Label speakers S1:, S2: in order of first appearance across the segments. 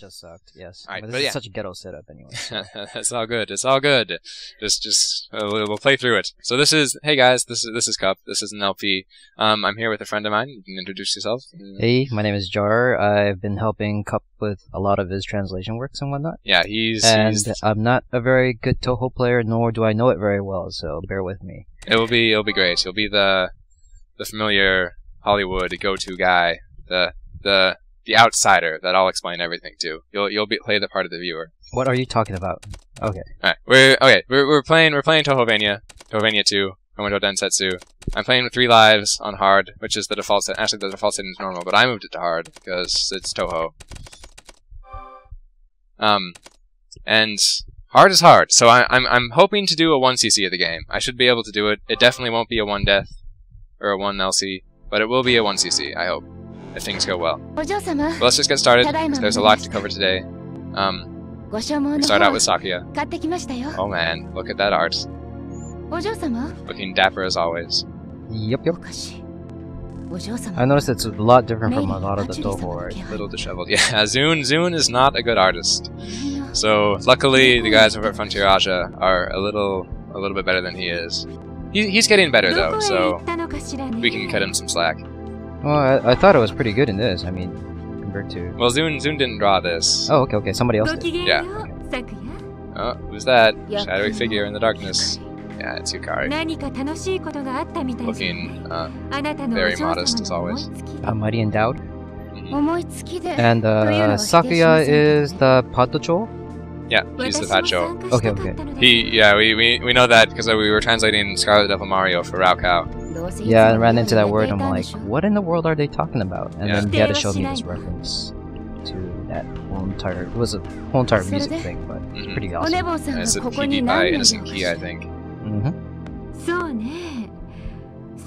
S1: just sucked. Yes.
S2: All right,
S1: but
S2: but
S1: this
S2: yeah.
S1: is such a ghetto setup anyway. So.
S2: It's all good. It's all good. Just we'll play through it. So this is, hey guys, this is Cup. This is an LP. I'm here with a friend of mine. You can introduce yourself.
S1: Hey, my name is Jar. I've been helping Cup with a lot of his translation works and whatnot.
S2: Yeah,
S1: I'm not a very good Touhou player, nor do I know it very well. So bear with me.
S2: It'll be great. You'll be the familiar Hollywood go-to guy, the outsider that I'll explain everything to. You'll play the part of the viewer.
S1: What are you talking about? Okay.
S2: All right, we're playing Touhouvainia, Touhouvainia 2, Komodo Densetsu. I'm playing with 3 lives on hard, which is the default set. Actually, the default setting is normal, but I moved it to hard because it's Touhou. And hard is hard, so I'm hoping to do a 1cc of the game. I should be able to do it. It definitely won't be a 1 death or a 1 LC, but it will be a 1cc, I hope, if things go well. But let's just get started. There's a lot to cover today. We start out with Sakuya. Oh man, look at that art. Looking dapper as always.
S1: Yep. I noticed it's a lot different from a lot of the Touhou art.
S2: A little disheveled. Yeah, Zune is not a good artist. So luckily the guys over at Frontier Asia are a little bit better than he is. He's getting better though, so we can cut him some slack.
S1: Well, I thought it was pretty good in this. I mean, compared to...
S2: Well, Zune didn't draw this.
S1: Oh, okay. Somebody else did.
S2: Yeah. Oh, who's that? Shadowy figure in the darkness. Yeah, it's Yukari. Looking very modest as always.
S1: Mighty endowed. And Sakuya is the Padocho?
S2: Yeah, he's the Pacho.
S1: Okay.
S2: We know that because we were translating Scarlet Devil Mario for Raukau.
S1: Yeah, I ran into that word. I'm like, what in the world are they talking about? And then he had to show me this reference to that whole entire. It was a whole entire music thing, but it's pretty awesome.
S2: And it's a PB by Innocent Key, I think.
S1: Mm-hmm.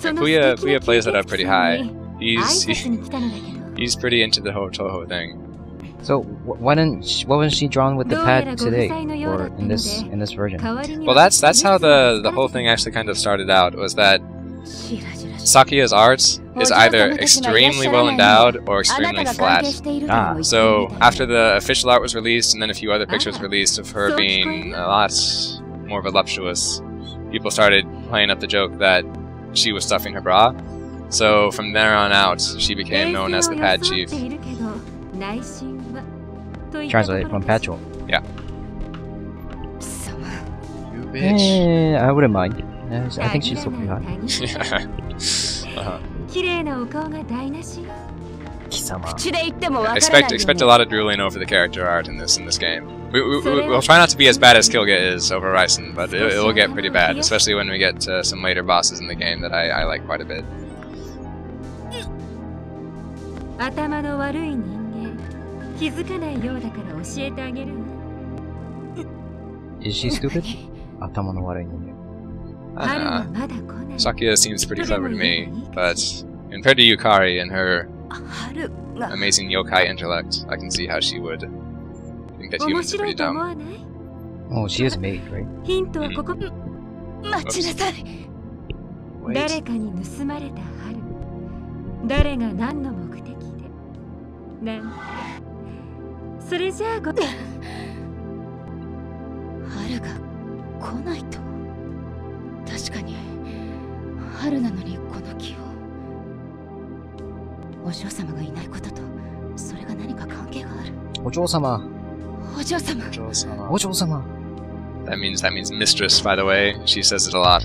S2: And Puya plays that up pretty high. He's pretty into the whole Touhou thing.
S1: So why wasn't she drawn with the pad today, or in this version?
S2: Well, that's how the whole thing actually kind of started out. Was that Sakuya's art is either extremely well endowed or extremely flat. So after the official art was released, and then a few other pictures released of her being a lot more voluptuous, people started playing up the joke that she was stuffing her bra. So from there on out, she became known as the Pad Chief.
S1: Translate from Patrol.
S2: Yeah. You bitch.
S1: I wouldn't mind. I think she's still pretty hot.
S2: Expect a lot of drooling over the character art in this game. We'll try not to be as bad as Kilga is over Ryzen, but it will get pretty bad, especially when we get to some later bosses in the game that I like quite a bit.
S1: Is she stupid?
S2: Sakuya seems pretty clever to me, but compared to Yukari and her amazing yokai intellect, I can see how she would think that humans are pretty dumb.
S1: Oh, she is made, right?
S2: That means mistress, by the way. She says it a lot.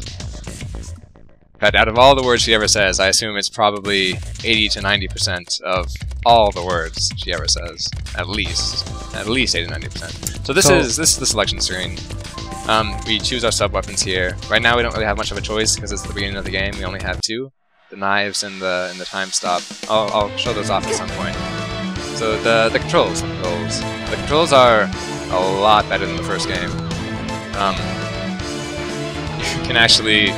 S2: But out of all the words she ever says, I assume it's probably 80 to 90% of all the words she ever says. At least 80 to 90%. So this is the selection screen. We choose our sub weapons here. Right now we don't really have much of a choice because it's the beginning of the game. We only have 2, the knives and the time stop. I'll show those off at some point. So the controls. The controls are a lot better than the first game. You can actually.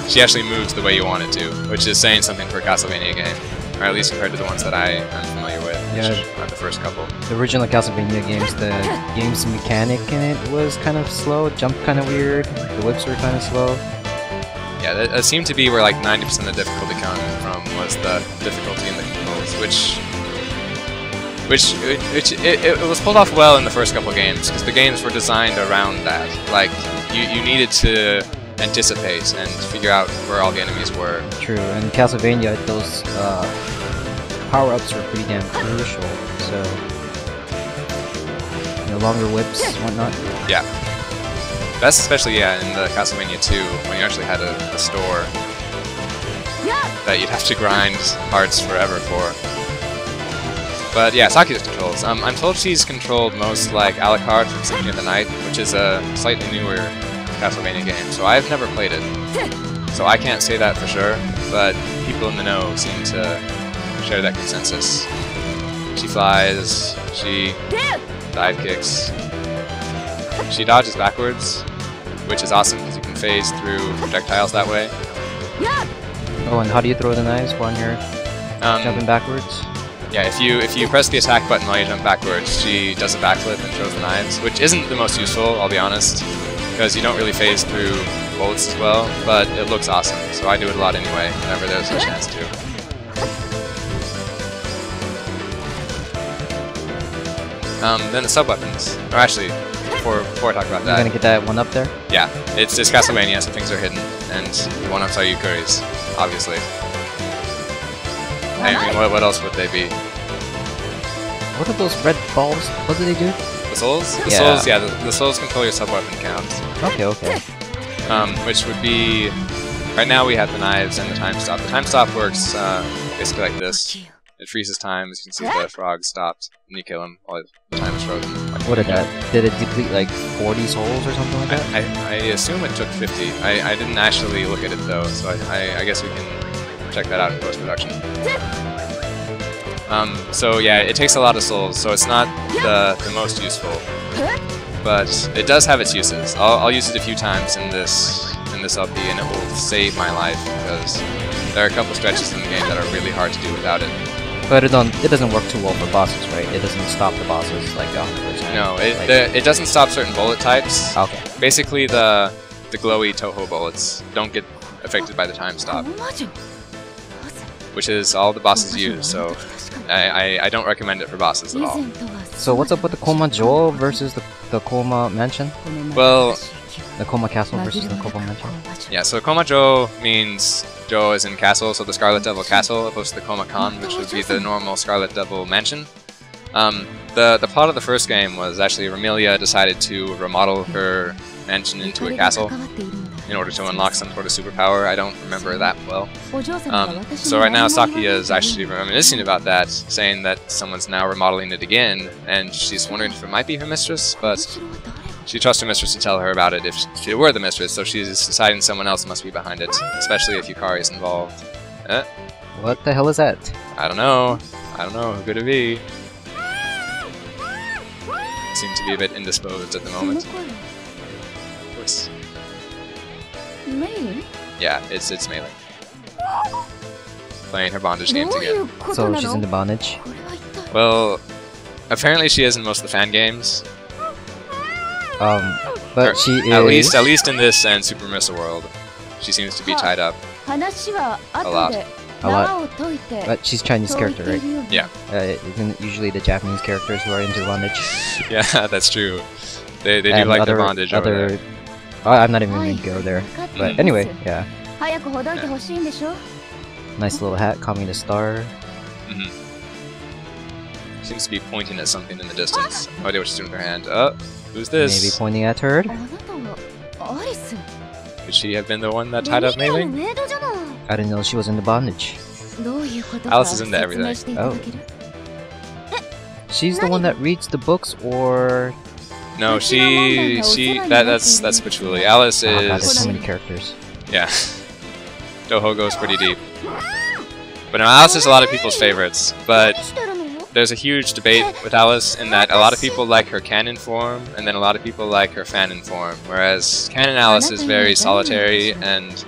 S2: She actually moves the way you want it to, which is saying something for a Castlevania game, or at least compared to the ones that I'm familiar with, which are the first couple.
S1: The original Castlevania games, the game's mechanic in it was kind of slow, jumped kind of weird, the whips were kind of slow.
S2: Yeah, that seemed to be where like 90% of the difficulty coming from was the difficulty in the controls, which it was pulled off well in the first couple games because the games were designed around that. Like you needed to anticipate and figure out where all the enemies were.
S1: True, and Castlevania, those power-ups were pretty damn crucial. So, longer whips, whatnot.
S2: Yeah, that's especially in the Castlevania 2 when you actually had a store that you'd have to grind hearts forever for. But yeah, Saki's controls. I'm told she's controlled most like Alucard from Symphony of the Night, which is a slightly newer Castlevania game, so I've never played it. So I can't say that for sure, but people in the know seem to share that consensus. She flies, she dive kicks, she dodges backwards, which is awesome because you can phase through projectiles that way.
S1: Oh, and how do you throw the knives when you're jumping backwards?
S2: Yeah, if you press the attack button while you jump backwards, she does a backflip and throws the knives, which isn't the most useful, I'll be honest, because you don't really phase through bullets as well, but it looks awesome, so I do it a lot anyway, whenever there's a chance to. Then the sub-weapons. Or actually, before I talk about that...
S1: You're gonna get that one up there?
S2: Yeah, it's Castlevania, so things are hidden, and the one-ups are Yukuris, obviously. I mean, what else would they be?
S1: What are those red balls? What do they do?
S2: The souls? The
S1: yeah.
S2: souls, yeah, the souls control your sub-weapon counts.
S1: Okay.
S2: Which would be... Right now we have the knives and the time stop. The time stop works basically like this. It freezes time, as you can see the frog stopped, and you kill him while the time is frozen.
S1: What did that? Did it deplete like 40 souls or something like that?
S2: I assume it took 50. I didn't actually look at it though, so I guess we can check that out in post-production. So yeah, it takes a lot of souls, so it's not the most useful, but it does have its uses. I'll use it a few times in this LP, and it will save my life because there are a couple stretches in the game that are really hard to do without it.
S1: But it doesn't work too well for bosses, right? It doesn't stop the bosses like 100%.
S2: No, it doesn't stop certain bullet types.
S1: Okay.
S2: Basically, the glowy Touhou bullets don't get affected by the time stop, which is all the bosses use. So I don't recommend it for bosses at all.
S1: So what's up with the Koma Joe versus the Koma Mansion?
S2: Well,
S1: the Koma Castle versus the Koma Mansion?
S2: Yeah, so Koma Joe means Joe is in castle, so the Scarlet Devil Castle, opposed to the Koma Khan, which would be the normal Scarlet Devil Mansion. The plot of the first game was actually Remilia decided to remodel her mansion into a castle in order to unlock some sort of superpower. I don't remember that well. So right now Sakia is actually reminiscing about that, saying that someone's now remodeling it again, and she's wondering if it might be her mistress, but she trusts her mistress to tell her about it if she were the mistress, so she's deciding someone else must be behind it, especially if Yukari is involved.
S1: What the hell is that?
S2: I don't know. Who could it be? Seem to be a bit indisposed at the moment. Voice. Yeah, it's Mei-Ling. Playing her Bondage games again.
S1: So she's into Bondage?
S2: Well, apparently she is in most of the fan games.
S1: But she is...
S2: At least in this and Super Missa World, she seems to be tied up a lot.
S1: But she's Chinese character, right?
S2: Yeah.
S1: Isn't usually the Japanese characters who are into Bondage?
S2: Yeah, that's true. They do like the Bondage over there.
S1: I'm not even going to go there. But anyway, yeah. Nice little hat, calming the star.
S2: Seems to be pointing at something in the distance. No idea what she's doing with her hand. Who's this?
S1: Maybe pointing at her?
S2: Could she have been the one that tied up Mei-Ling?
S1: I didn't know she was into Bondage.
S2: Alice is into everything.
S1: Oh. She's the one that reads the books, or...
S2: No, that's Patchouli. Alice is...
S1: Oh god, there's so many characters.
S2: Yeah. Touhou goes pretty deep. But no, Alice is a lot of people's favorites, but there's a huge debate with Alice in that a lot of people like her canon form, and then a lot of people like her fanon form, whereas canon Alice is very solitary and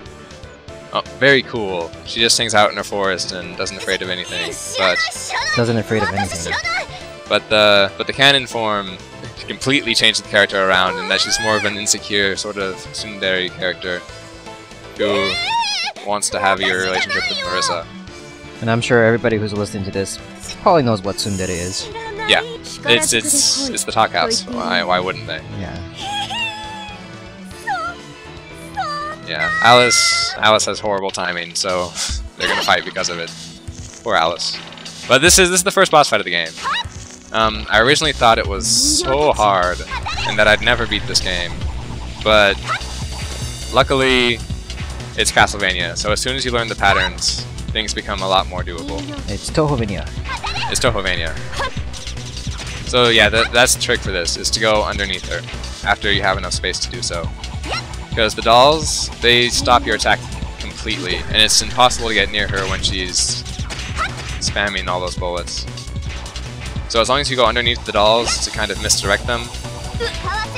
S2: very cool. She just hangs out in her forest and doesn't afraid of anything, but...
S1: Doesn't afraid of anything.
S2: But the canon form completely changed the character around, in that she's more of an insecure sort of tsundere character who wants to have your relationship with Marissa.
S1: And I'm sure everybody who's listening to this probably knows what tsundere is.
S2: Yeah, it's the talkhaus. Why wouldn't they?
S1: Yeah.
S2: Yeah, Alice has horrible timing, so they're gonna fight because of it. Poor Alice. But this is the first boss fight of the game. I originally thought it was so hard and that I'd never beat this game, but luckily it's Castlevania. So as soon as you learn the patterns, things become a lot more doable.
S1: It's Touhouvania.
S2: It's Touhouvainia. So yeah, that's the trick for this, is to go underneath her after you have enough space to do so. Because the dolls, they stop your attack completely, and it's impossible to get near her when she's spamming all those bullets. So as long as you go underneath the dolls to kind of misdirect them,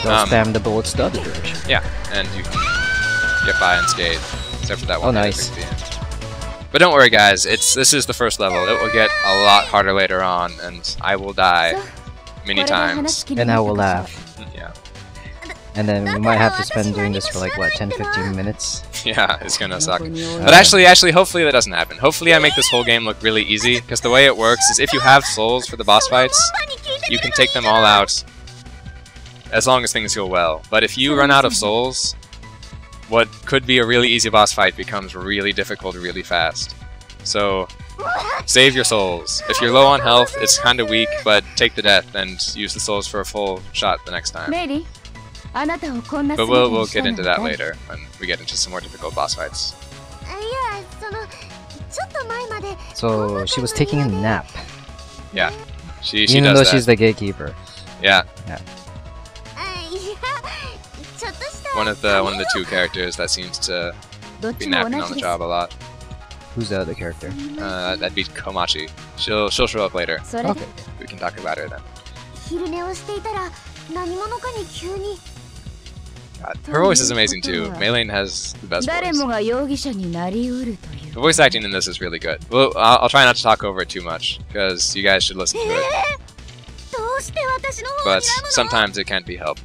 S1: They'll spam the bullets the other direction.
S2: yeah, and you can get by unscathed, except for that one.
S1: Oh, nice.
S2: But don't worry, guys. This is the first level. It will get a lot harder later on, and I will die many times.
S1: And I will laugh.
S2: Yeah,
S1: And then we might have to spend doing this for like, what, 10-15 minutes?
S2: yeah, it's gonna suck. But actually, hopefully that doesn't happen. Hopefully I make this whole game look really easy, because the way it works is if you have souls for the boss fights, you can take them all out as long as things go well. But if you run out of souls, what could be a really easy boss fight becomes really difficult really fast. So save your souls. If you're low on health, it's kind of weak, but take the death and use the souls for a full shot the next time. But we'll get into that later when we get into some more difficult boss fights.
S1: So she was taking a nap.
S2: Yeah, she
S1: Even
S2: does
S1: though
S2: that.
S1: she's the gatekeeper.
S2: Yeah.
S1: Yeah.
S2: One of the two characters that seems to be napping on the job a lot.
S1: Who's the other character?
S2: That'd be Komachi. She'll show up later.
S1: Okay.
S2: We can talk about her then. God, her voice is amazing too. Maylene has the best voice. The voice acting in this is really good. Well, I'll try not to talk over it too much, because you guys should listen to it. But sometimes it can't be helped.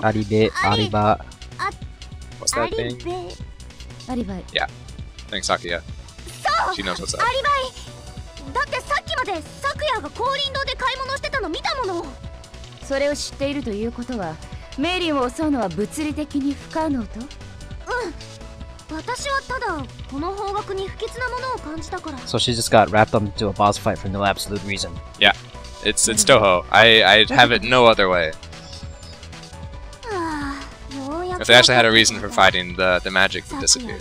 S1: Ariba.
S2: What's that thing? Yeah. Thanks, Sakuya. She knows what's up.
S3: だってさっきまで咲夜が降臨堂で買い物してたの見たもの。それを知っているということは、メイリンを襲うのは物理的に不可能と？うん。私はただこの方角に不吉なものを感じたから。
S1: So she just got wrapped up into a boss fight for no absolute reason.
S2: Yeah, it's Touhou. I have it no other way. If they actually had a reason for fighting, the magic would disappear.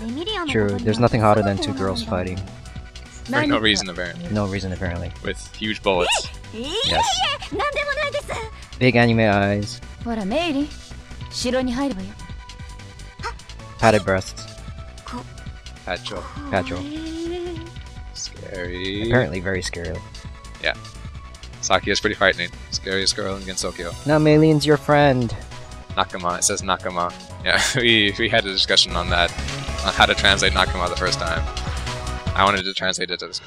S1: True, there's nothing hotter than two girls fighting.
S2: For no reason, apparently.
S1: No reason, apparently.
S2: With huge bullets.
S1: Yes. Big anime eyes. Padded breasts.
S2: Pacho.
S1: Pacho.
S2: Scary.
S1: Apparently very scary.
S2: Yeah. Sakuya's pretty frightening. Scariest girl in Gensokyo.
S1: Now Maylene's your friend.
S2: Nakama. It says Nakama. Yeah, we had a discussion on that, on how to translate Nakama the first time. I wanted to translate it as